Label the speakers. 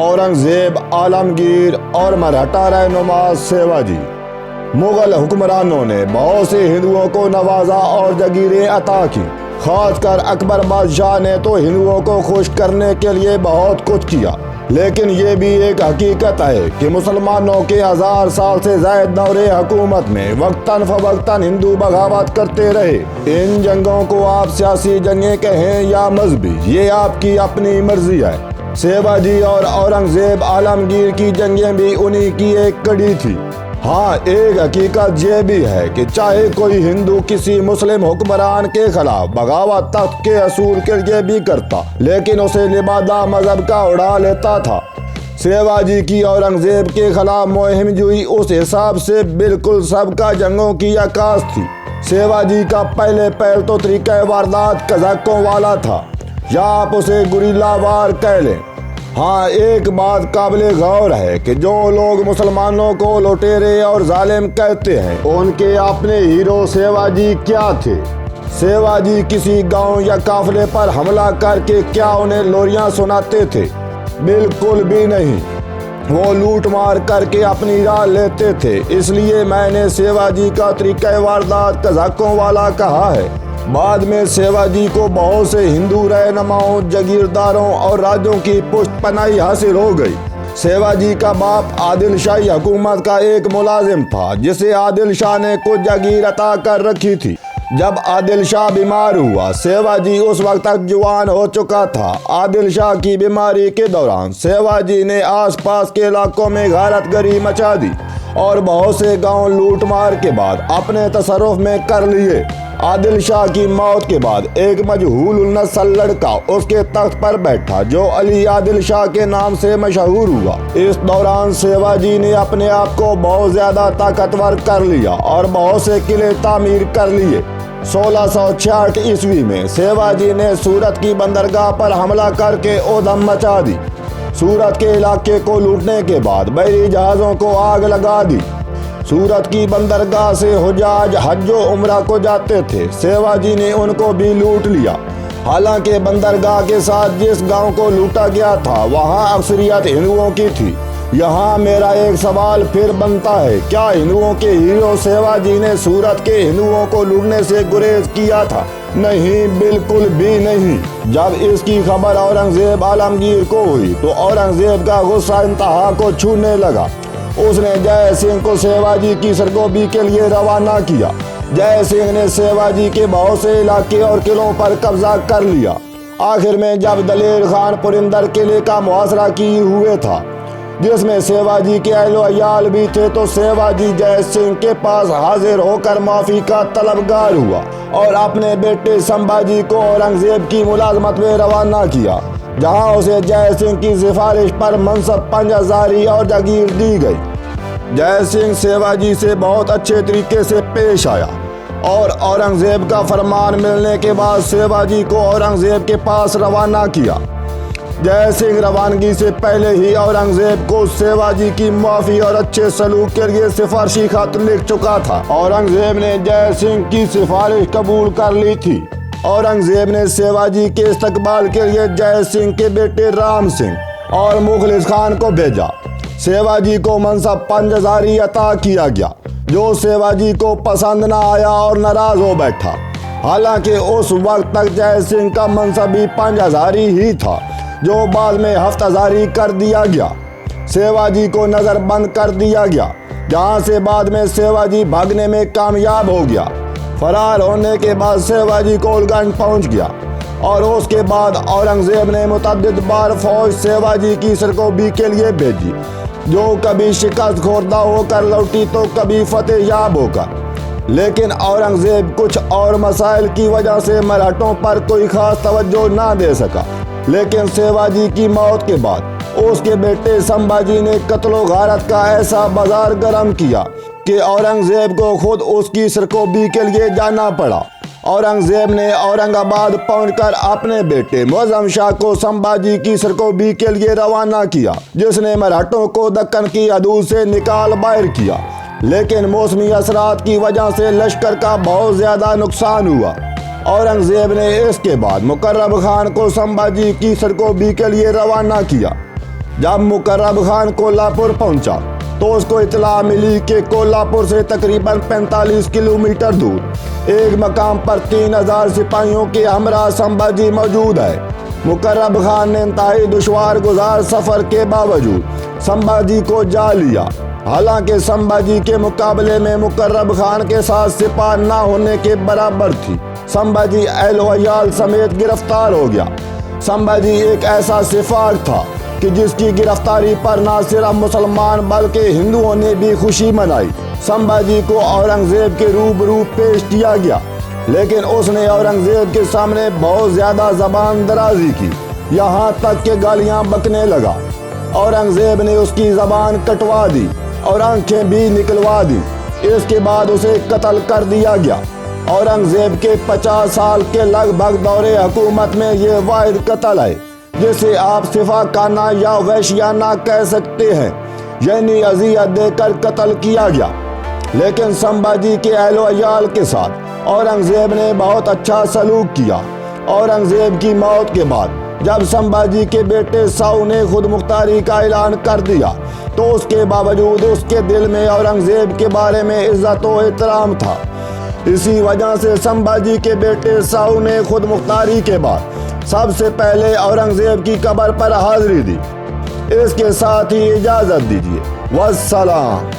Speaker 1: औरंगजेब, आलमगीर और मराठा रहनुमा शिवाजी। मुगल हुक्मरानों ने बहुत से हिंदुओं को नवाजा और जगीरें अता की। खासकर अकबर बादशाह ने तो हिंदुओं को खुश करने के लिए बहुत कुछ किया। लेकिन ये भी एक हकीकत है कि मुसलमानों के 1000 साल से ज़ायद दौरे हुकूमत में वक्तन फवक्तन हिंदू बगावत करते रहे। इन जंगों को आप सियासी जंगें कहें या मजहबी, ये आपकी अपनी मर्जी है। शिवाजी और औरंगजेब, आलमगीर की जंगें भी उन्हीं की एक कड़ी थी। हाँ, एक हकीकत ये भी है कि चाहे कोई हिंदू किसी मुस्लिम हुक्मरान के खिलाफ बगावत तख्त के असूल के लिए भी करता, लेकिन उसे लिबादा मजहब का उड़ा लेता था। शिवाजी की औरंगजेब के खिलाफ मुहिम जुई उस हिसाब से बिल्कुल सबका जंगों की आकाश थी। शिवाजी का पहले पहल तो तरीका वारदात कज़ाकों वाला था, या आप उसे गुरिल्ला वार कह लें। हाँ, एक बात काबिल गौर है कि जो लोग मुसलमानों को लुटेरे और जालिम कहते हैं, उनके अपने हीरो शिवाजी क्या थे? शिवाजी किसी गांव या काफिले पर हमला करके क्या उन्हें लोरियां सुनाते थे? बिल्कुल भी नहीं। वो लूट मार करके अपनी राह लेते थे। इसलिए मैंने शिवाजी का तरीका वारदात कज़ाकों वाला कहा है। बाद में शिवाजी को बहुत से हिंदू रहनुमाओं, जागीरदारों और राजों की पुष्टपनाही हासिल हो गई। शिवाजी का बाप आदिल शाही हुकूमत का एक मुलाजिम था, जिसे आदिल शाह ने कुछ जागीर अता कर रखी थी। जब आदिल शाह बीमार हुआ, शिवाजी उस वक्त तक जवान हो चुका था। आदिल शाह की बीमारी के दौरान शिवाजी ने आसपास के इलाकों में गैरतगरी मचा दी और बहुत से गांव लूट मार के बाद अपने तसर्रुफ में कर लिए। आदिल शाह की मौत के बाद एक मजहूल नस्ल लड़का उसके तख्त पर बैठा, जो अली आदिल शाह के नाम से मशहूर हुआ। इस दौरान शिवाजी ने अपने आप को बहुत ज्यादा ताकतवर कर लिया और बहुत से किले तामीर कर लिए। 1666 ईस्वी में शिवाजी ने सूरत की बंदरगाह पर हमला करके उधम मचा दी। सूरत के इलाके को लूटने के बाद बहरी जहाज़ों को आग लगा दी। सूरत की बंदरगाह से हुजाज हज उम्रा को जाते थे, शिवाजी ने उनको भी लूट लिया। हालांकि बंदरगाह के साथ जिस गांव को लूटा गया था, वहां अक्सरियत हिंदुओं की थी। यहाँ मेरा एक सवाल फिर बनता है, क्या हिंदुओं के हीरो शिवाजी ने सूरत के हिंदुओं को लूटने से गुरेज किया था? नहीं, बिल्कुल भी नहीं। जब इसकी खबर औरंगजेब आलमगीर को हुई तो औरंगजेब का गुस्सा इंतहा को छूने लगा। उसने जय सिंह को शिवाजी की सरगोबी के लिए रवाना किया। जय सिंह ने शिवाजी के बहुत से इलाके और किलों पर कब्जा कर लिया। आखिर में जब दलेर खान पुरिंदर किले का मुहासरा किए हुए था, जिसमें शिवाजी के अहलो अयाल भी थे, तो शिवाजी जय सिंह के पास हाजिर होकर माफी का तलबगार हुआ और अपने बेटे संभाजी को औरंगजेब की मुलाजमत में रवाना किया, जहां उसे जय सिंह की सिफारिश पर मनसब पंजाजारी और जागीर दी गई। जय सिंह शिवाजी से बहुत अच्छे तरीके से पेश आया और औरंगजेब का फरमान मिलने के बाद शिवाजी को औरंगजेब के पास रवाना किया। जय सिंह रवानगी से पहले ही औरंगजेब को शिवाजी की माफी और अच्छे सलूक के लिए सिफारिशी खत लिख चुका था। औरंगजेब ने जय सिंह की सिफारिश कबूल कर ली थी। औरंगजेब ने शिवाजी के इस्तकबाल के लिए जय सिंह के बेटे राम सिंह और मुखलिस खान को भेजा। शिवाजी को मनसब पंजाजारी अता किया गया, जो शिवाजी को पसंद न आया और नाराज हो बैठा। हालांकि उस वक्त तक जय सिंह का मनसब भी पंजाजारी ही था, जो बाद में हफ्ताजारी कर दिया गया। शिवाजी को नजरबंद कर दिया गया, जहां से बाद में शिवाजी भागने में कामयाब हो गया। फरार होने के बाद शिवाजी कोलगंज पहुंच गया और उसके बाद औरंगजेब ने मुतअद्दिद बार फौज शिवाजी की सरगोबी के लिए भेजी, जो कभी शिकस्त खोरदा होकर लौटी तो कभी फतेह याब होकर। लेकिन औरंगजेब कुछ और मसाइल की वजह से मराठों पर कोई खास तवज्जो ना दे सका। लेकिन शिवाजी की मौत के बाद उसके बेटे संभाजी ने कत्लो गारत का ऐसा बाजार गर्म किया कि औरंगजेब को खुद उसकी सरगोबी के लिए जाना पड़ा। औरंगजेब ने औरंगाबाद पहुंचकर अपने बेटे मुअज़्ज़म शाह को संभाजी की सरगोबी के लिए रवाना किया, जिसने मराठों को दक्कन की हदूद से निकाल बाहर किया। लेकिन मौसमी असरात की वजह से लश्कर का बहुत ज्यादा नुकसान हुआ। औरंगजेब ने इसके बाद मुकर्रम खान को संभाजी की सरगोबी के लिए रवाना किया, جب مقرب خان کولہاپور پہنچا تو اس کو اطلاع ملی کہ کولہاپور سے تقریباً 45 کلومیٹر دور ایک مقام پر 3000 سپاہیوں کے ہمراہ سمبھاجی موجود ہے۔ مقرب خان نے انتہائی دشوار گزار سفر کے باوجود سمبھاجی کو جا لیا۔ حالانکہ سمبھاجی کے مقابلے میں مقرب خان کے ساتھ سپاہ نہ ہونے کے برابر تھی، سمبھاجی اہل و عیال سمیت گرفتار ہو گیا۔ سمبھاجی ایک ایسا سفاق تھا کہ جس کی گرفتاری پر نہ صرف مسلمان بلکہ ہندوؤں نے بھی خوشی منائی۔ سمبھاجی کو اورنگزیب کے روبرو پیش کیا گیا، لیکن اس نے اورنگزیب کے سامنے بہت زیادہ زبان درازی کی، یہاں تک کہ گالیاں بکنے لگا۔ اورنگزیب نے اس کی زبان کٹوا دی اور آنکھیں بھی نکلوا دی۔ اس کے بعد اسے قتل کر دیا گیا۔ اورنگزیب کے 50 سال کے لگ بھگ دور حکومت میں یہ واحد قتل ہے جسے آپ سفاکانہ یا وحشیانہ کہہ سکتے ہیں، یعنی اذیت دے کر قتل کیا گیا۔ لیکن سمبھاجی کے اہل و عیال کے ساتھ اورنگزیب نے بہت اچھا سلوک کیا۔ اورنگزیب کی موت کے بعد جب سمبھاجی کے بیٹے ساؤ نے خود مختاری کا اعلان کر دیا تو اس کے باوجود اس کے دل میں اورنگزیب کے بارے میں عزت و احترام تھا۔ اسی وجہ سے سمبھاجی کے بیٹے ساؤ نے خود مختاری کے بعد سب سے پہلے اورنگزیب کی قبر پر حاضری دی۔ اس کے ساتھ ہی اجازت دیجیے، والسلام۔